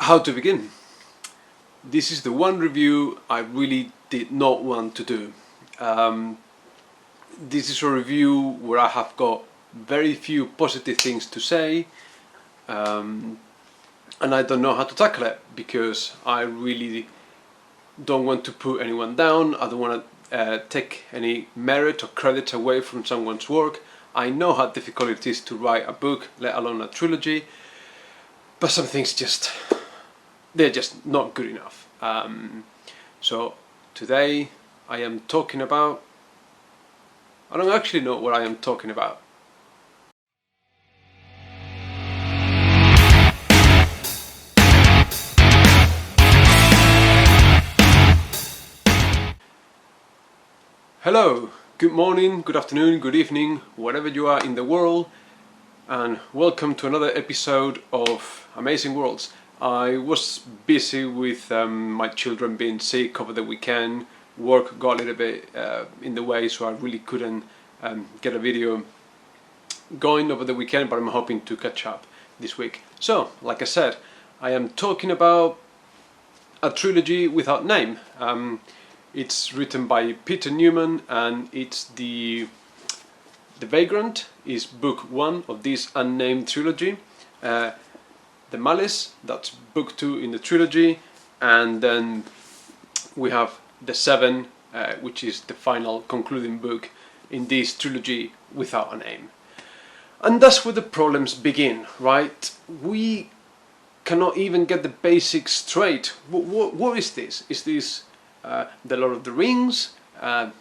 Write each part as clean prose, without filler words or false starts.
How to begin? This is the one review I really did not want to do. This is a review where I have got very few positive things to say, and I don't know how to tackle it because I really don't want to put anyone down. I don't want to take any merit or credit away from someone's work. I know how difficult it is to write a book, let alone a trilogy, but some things they're just not good enough. So today I am talking about, I don't actually know what I am talking about. Hello, good morning, good afternoon, good evening, wherever you are in the world, and welcome to another episode of Amazing Worlds. I was busy with my children being sick over the weekend. Work got a little bit in the way, so I really couldn't get a video going over the weekend, but I'm hoping to catch up this week. So, like I said, I am talking about a trilogy without name. It's written by Peter Newman, and it's the Vagrant is book 1 of this unnamed trilogy. The Malice, that's book 2 in the trilogy, and then we have the 7, which is the final concluding book in this trilogy without a name. And that's where the problems begin, right? We cannot even get the basics straight. What is this? Is this the Lord of the Rings? And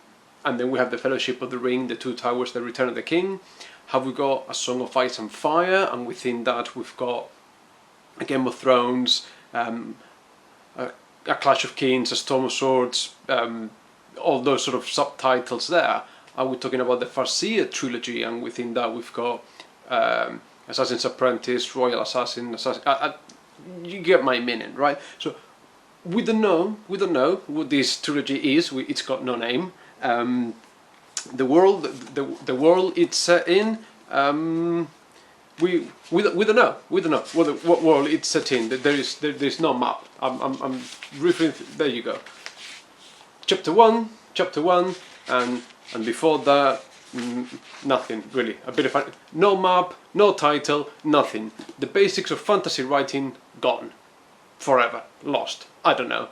then we have the Fellowship of the Ring, the Two Towers, the Return of the King. Have we got a Song of Ice and Fire? And within that we've got a Game of Thrones, a Clash of Kings, a Storm of Swords, all those sort of subtitles there. Are we talking about the Farseer trilogy? And within that we've got Assassin's Apprentice, Royal Assassin, you get my meaning, right? So we don't know what this trilogy is. It's got no name. The world it's set in, we don't know what world it's set in. There's no map. I'm referring. There you go. Chapter one, and before that, nothing really. A bit of no map, no title, nothing. The basics of fantasy writing gone, forever, lost. I don't know.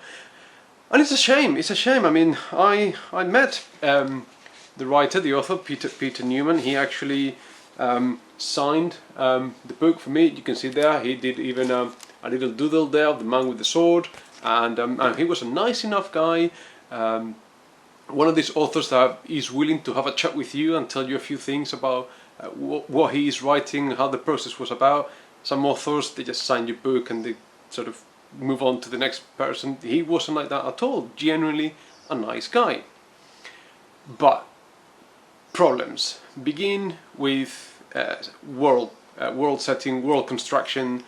And it's a shame. It's a shame. I mean, I met the writer, the author, Peter Newman. He actually signed the book for me. You can see there. He did even a little doodle there of the man with the sword, and he was a nice enough guy. One of these authors that is willing to have a chat with you and tell you a few things about what he is writing, how the process was about. Some authors, they just sign your book and they sort of move on to the next person. He wasn't like that at all. Genuinely a nice guy. But problems begin with world setting, world construction.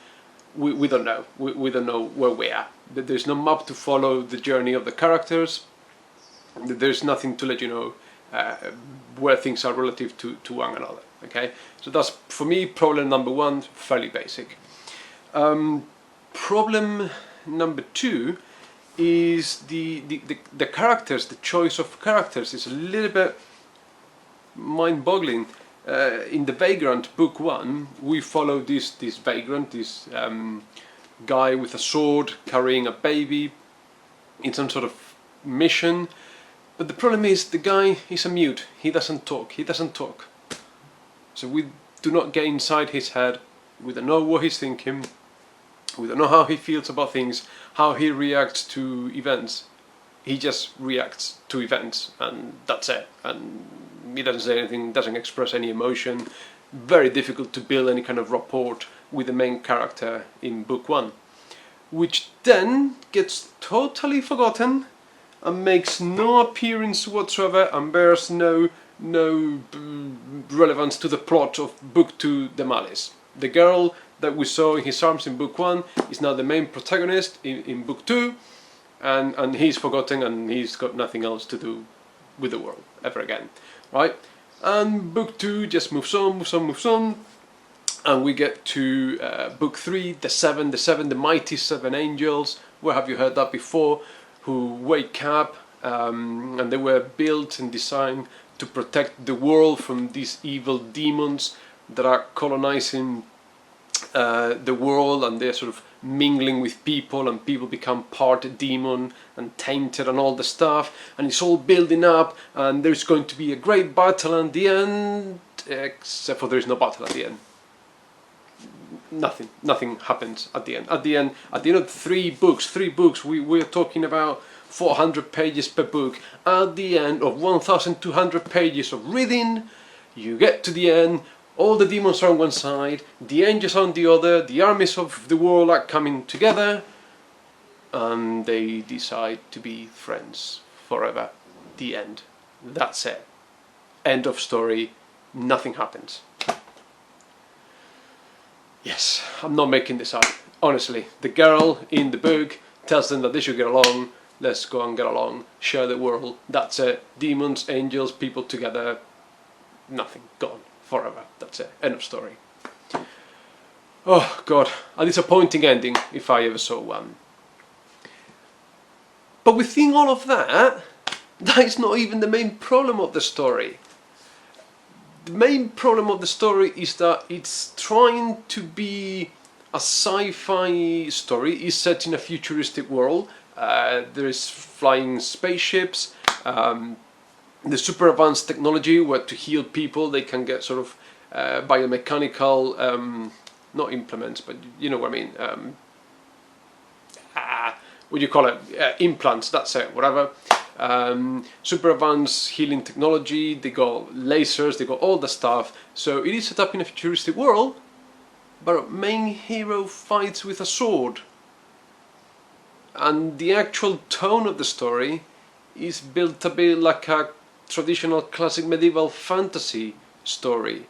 We don't know. We don't know where we are. There's no map to follow the journey of the characters. There's nothing to let you know where things are relative to one another. Okay, so that's for me problem number 1, fairly basic. Problem number 2 is the characters. The choice of characters is a little bit mind-boggling. In the Vagrant book 1, we follow this vagrant, this guy with a sword carrying a baby in some sort of mission. But the problem is the guy is a mute. He doesn't talk. So we do not get inside his head. We don't know what he's thinking. We don't know how he feels about things, how he reacts to events. He just reacts to events, and that's it. And he doesn't say anything, doesn't express any emotion. Very difficult to build any kind of rapport with the main character in book 1, which then gets totally forgotten and makes no appearance whatsoever and bears no relevance to the plot of book 2, The Malice. The girl that we saw in his arms in book 1 is now the main protagonist in book 2, and he's forgotten and he's got nothing else to do with the world ever again, right? And book 2 just moves on, and we get to book 3, the seven, the mighty 7 angels. Where have you heard that before? Who wake up, and they were built and designed to protect the world from these evil demons that are colonizing the world, and they're sort of mingling with people, and people become part demon and tainted and all the stuff, and it's all building up, and there's going to be a great battle at the end, except for there is no battle at the end. Nothing happens at the end. At the end of 3 books, we're talking about 400 pages per book. At the end of 1,200 pages of reading, you get to the end. All the demons are on one side, the angels on the other, the armies of the world are coming together, and they decide to be friends forever. The end. That's it. End of story. Nothing happens. Yes, I'm not making this up. Honestly, the girl in the book tells them that they should get along. Let's go and get along. Share the world. That's it. Demons, angels, people together. Nothing. Gone. Forever. That's it. End of story. Oh God, a disappointing ending if I ever saw one. But within all of that, that is not even the main problem of the story. The main problem of the story is that it's trying to be a sci-fi story. It's set in a futuristic world. There's flying spaceships. The super advanced technology where to heal people they can get sort of biomechanical, not implements, but you know what I mean. What do you call it? Implants. That's it. Whatever. Super advanced healing technology, they got lasers, they got all the stuff. So it is set up in a futuristic world, but our main hero fights with a sword. And the actual tone of the story is built a bit like a traditional classic medieval fantasy story.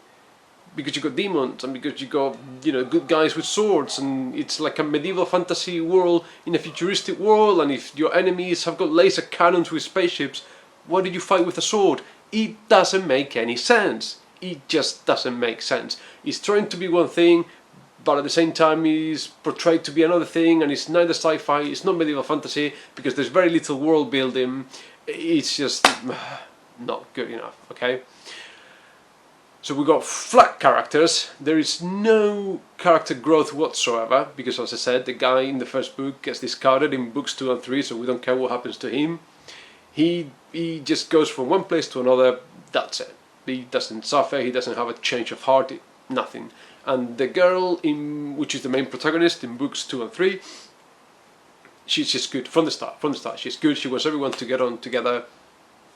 Because you got demons and because you got, you know, good guys with swords, and it's like a medieval fantasy world in a futuristic world, and if your enemies have got laser cannons with spaceships, why did you fight with a sword? It doesn't make any sense. It just doesn't make sense. It's trying to be one thing, but at the same time it's portrayed to be another thing, and it's neither sci-fi, it's not medieval fantasy, because there's very little world building. It's just not good enough, okay? So we got flat characters. There is no character growth whatsoever, because as I said, the guy in the first book gets discarded in books 2 and 3, so we don't care what happens to him. He just goes from one place to another, that's it. He doesn't suffer, he doesn't have a change of heart, nothing. And the girl, which is the main protagonist in books 2 and 3, she's just good from the start. She's good, she wants everyone to get on together.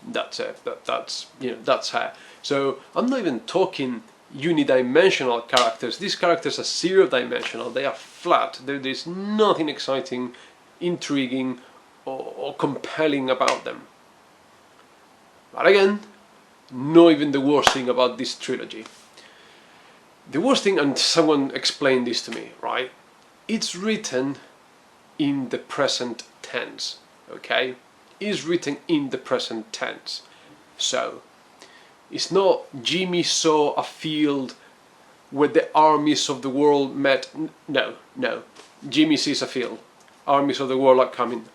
That's it. That's her. So I'm not even talking unidimensional characters. These characters are zero-dimensional. They are flat. There's nothing exciting, intriguing, or compelling about them. But again, not even the worst thing about this trilogy. The worst thing, and someone explained this to me, right? It's written in the present tense. Okay. Is written in the present tense. So it's not Jimmy saw a field where the armies of the world met. No. Jimmy sees a field. Armies of the world are coming.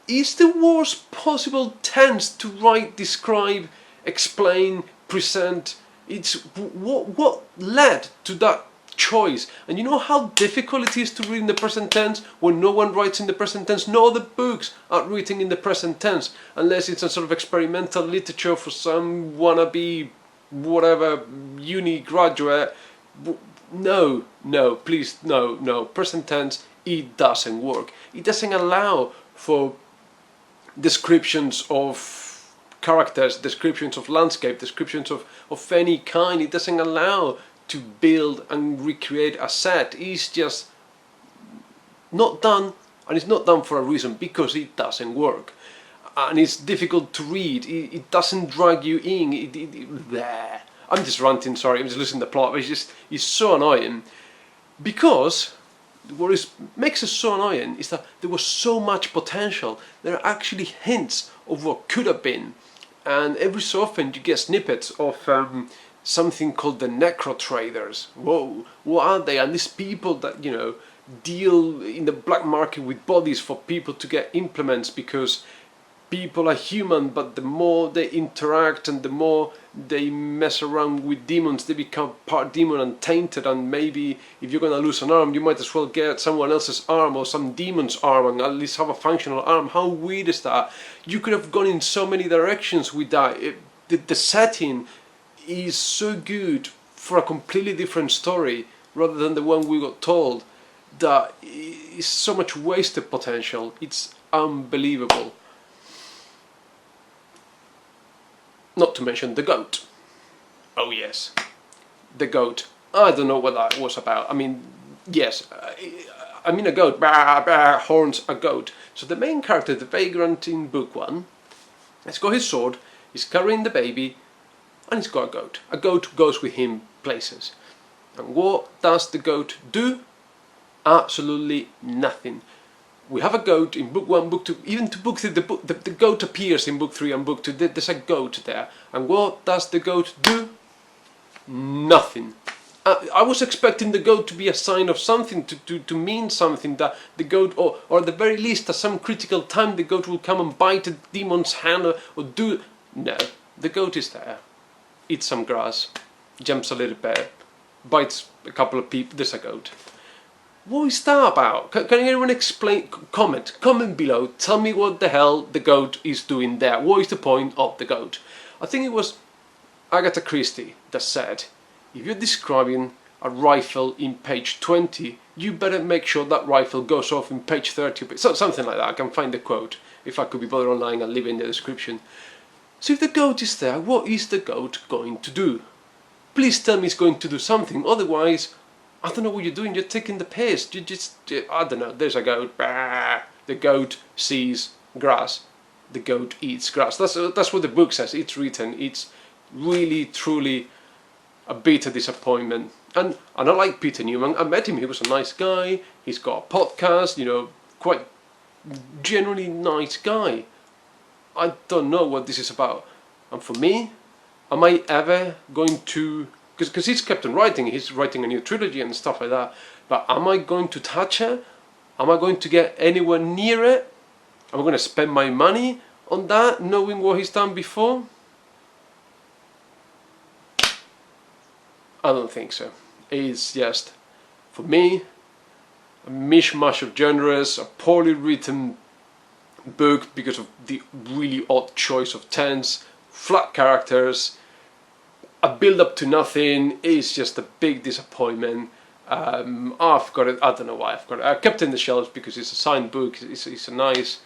It's the worst possible tense to write, describe, explain, present. It's what led to that choice. And you know how difficult it is to read in the present tense when no one writes in the present tense? No other books are written in the present tense unless it's a sort of experimental literature for some wannabe whatever uni graduate. No, please, no. Present tense, it doesn't work. It doesn't allow for descriptions of characters, descriptions of landscape, descriptions of any kind. It doesn't allow to build and recreate a set. It's just not done, and it's not done for a reason, because it doesn't work, and it's difficult to read. It doesn't drag you in. There. I'm just ranting. Sorry, I'm just losing the plot. But it's so annoying, because what makes it so annoying is that there was so much potential. There are actually hints of what could have been, and every so often you get snippets of something called the necro traders. Whoa, what are they? And these people that, you know, deal in the black market with bodies for people to get implements, because people are human, but the more they interact and the more they mess around with demons, they become part demon and tainted, and maybe if you're gonna lose an arm, you might as well get someone else's arm or some demon's arm and at least have a functional arm. How weird is that? You could have gone in so many directions with that. The setting is so good for a completely different story rather than the one we got told, that is so much wasted potential. It's unbelievable. Not to mention the goat. Oh yes, the goat. I don't know what that was about. I mean, yes, I mean a goat, bah, bah, horns, a goat. So the main character, the Vagrant in book 1, he's got his sword, he's carrying the baby, and he's got a goat. A goat goes with him places. And what does the goat do? Absolutely nothing. We have a goat in book 1, book 2, even to book 3, the goat appears in book 3 and book 2, there's a goat there. And what does the goat do? Nothing. I was expecting the goat to be a sign of something, to mean something, that the goat, or at the very least at some critical time the goat will come and bite the demon's hand or do... No, the goat is there, eats some grass, jumps a little bit, bites a couple of people, there's a goat. What is that about? Can anyone explain? Comment below. Tell me what the hell the goat is doing there. What is the point of the goat? I think it was Agatha Christie that said, if you're describing a rifle in page 20, you better make sure that rifle goes off in page 30. So, something like that. I can find the quote. If I could be bothered online, I'll leave it in the description. So if the goat is there, what is the goat going to do? Please tell me it's going to do something. Otherwise, I don't know what you're doing, you're taking the piss, I don't know, there's a goat, bah. The goat sees grass, the goat eats grass. That's what the book says, it's written, it's really, truly a bitter disappointment. And I like Peter Newman, I met him, he was a nice guy, he's got a podcast, you know, quite generally nice guy. I don't know what this is about. And for me, am I ever going to... Because he's kept on writing, he's writing a new trilogy and stuff like that. But am I going to touch it? Am I going to get anywhere near it? Am I going to spend my money on that, knowing what he's done before? I don't think so. It's just, for me, a mishmash of genres, a poorly written book because of the really odd choice of tense, flat characters, a build up to nothing. Is just a big disappointment. I've got it, I don't know why I've got it. I kept it in the shelves because it's a signed book, it's a nice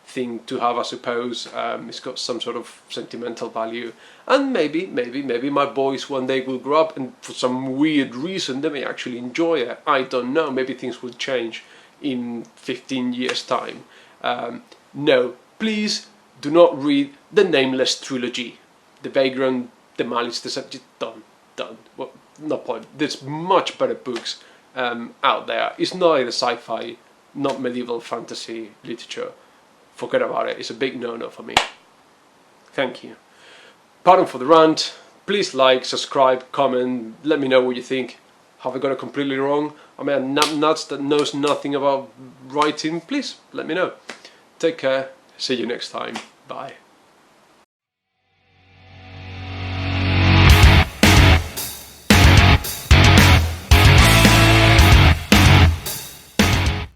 thing to have, I suppose. It's got some sort of sentimental value, and maybe my boys one day will grow up and for some weird reason they may actually enjoy it. I don't know, maybe things will change in 15 years time. No, please do not read the Nameless trilogy. The Vagrant, the Malice, the Subject, done. Well, no point. There's much better books out there. It's not either sci-fi, not medieval fantasy literature. Forget about it. It's a big no-no for me. Thank you. Pardon for the rant. Please like, subscribe, comment. Let me know what you think. Have I got it completely wrong? I mean, nuts that knows nothing about writing. Please let me know. Take care. See you next time. Bye.